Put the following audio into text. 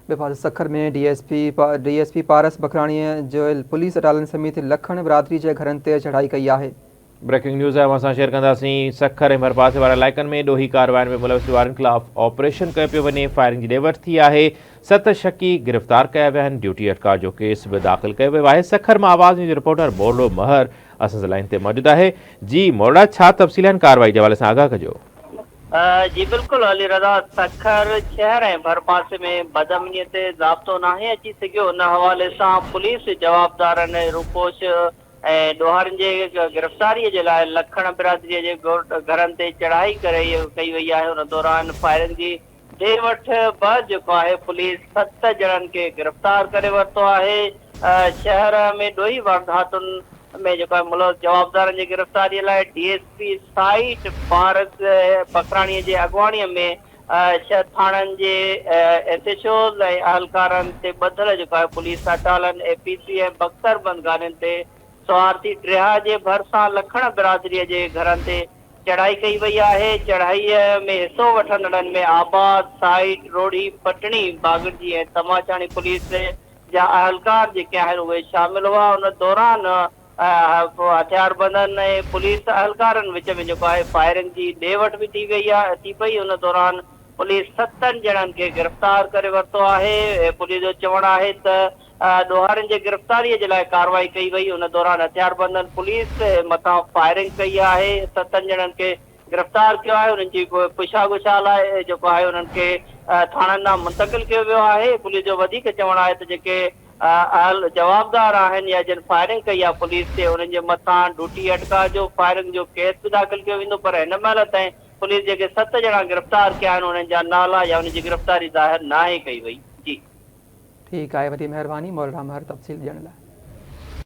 बेफाज़ सखर में डीएसपी पारस बखराणीअ जो पुलिस अटालन समेत लखन बिरादरी के घरनि ते चढ़ाई कई है। ब्रेकिंग न्यूज़ है असां शेयर कंदासीं। सखर ऐं भरपासे वारा इलाइक़नि में ॾोही कार्रवाइनि में मुलविस वारनि ख़िलाफ़ ऑपरेशन कयो पियो वञे। फायरिंग जी ॾे वठि थी आहे। 7 शकी गिरफ़्तार कया विया आहिनि। ड्यूटी अटका जो केस बि दाख़िल कयो वियो आहे। सखर मां आवाज़ न्यूज़ रिपोर्टर मोरडो महर असां सां लाइन ते मौजूदु आहे। जी मोरडा, छा तफ़सील आहिनि कार्रवाई जे हवाले सां आगाह कजो। जी बिल्कुलु अली रज़ा, सखर शहर ऐं भरपासे में बदअमनीअ ते ज़ाब्तो नाहे अची सघियो। उन हवाले सां पुलिस जवाबदारनि रूपोश ऐं ॾोहारनि जे गिरफ़्तारीअ जे लाइ लखण बिरादरीअ जे घरनि ते चढ़ाई कई वई आहे। उन दौरान फायरिंग जी ॾे वठि बि जेको आहे पुलिस 7 ॼणनि खे गिरफ़्तार करे वरितो आहे। शहर में ॾोही वारदातुनि में जेको आहे मुलविस जवाबदारनि जी गिरफ़्तारीअ लाइ डीएसपी साइट पारस बखराणीअ जे अॻुवाणीअ में 6 थाणनि जे एसएचओ ऐं अहलकारनि ते ॿधल जेको आहे पुलिस अटालन एपीसी ऐं बख्तरबंद गाॾियुनि ते सवार थी ड्रिहा जे भरिसां लखण बिरादरीअ जे घरनि ते चढ़ाई कई वई आहे। चढ़ाईअ में हिसो वठंदड़नि में आबाद, साइट, रोड़ी, पटणी, बागड़जी ऐं तमाचाणी पुलिस जा अहलकार जेके आहिनि उहे शामिल हुआ। उन दौरान हथियारबंदनि ऐं पुलिस अहलकारनि विच में जेको आहे फायरिंग जी ॾे वठि बि थी पई। उन दौरान पुलिस 7 ॼणनि खे गिरफ़्तार करे वरितो आहे। पुलिस जो चवणु आहे त ॾोहारनि जे गिरफ़्तारीअ जे लाइ कार्रवाई कई वई। उन दौरान हथियारबंदनि पुलिस मथां फायरिंग कई आहे। 7 ॼणनि खे गिरफ़्तार कियो आहे। उन्हनि जी पुछागुछा लाइ जेको आहे उन्हनि खे थाणनि ॾांहुं मुंतक़िल कयो वियो आहे। पुलिस जो वधीक चवणु आहे त जेके जवाबदार आहिनि या जिन फायरिंग कई आहे पुलिस ते, उन्हनि जे मथां ड्यूटी अटका जो फायरिंग जो केस बि दाख़िल कयो वेंदो। पर हिन महिल ताईं पुलिस जेके 7 ॼणा गिरफ़्तार किया आहिनि उन्हनि जा नाला या उन्हनि जी गिरफ़्तारी ज़ाहिर नाहे कई वई। जी ठीक है, वॾी महिरबानी मोरडा महर तफ़सील ॾियण लाइ।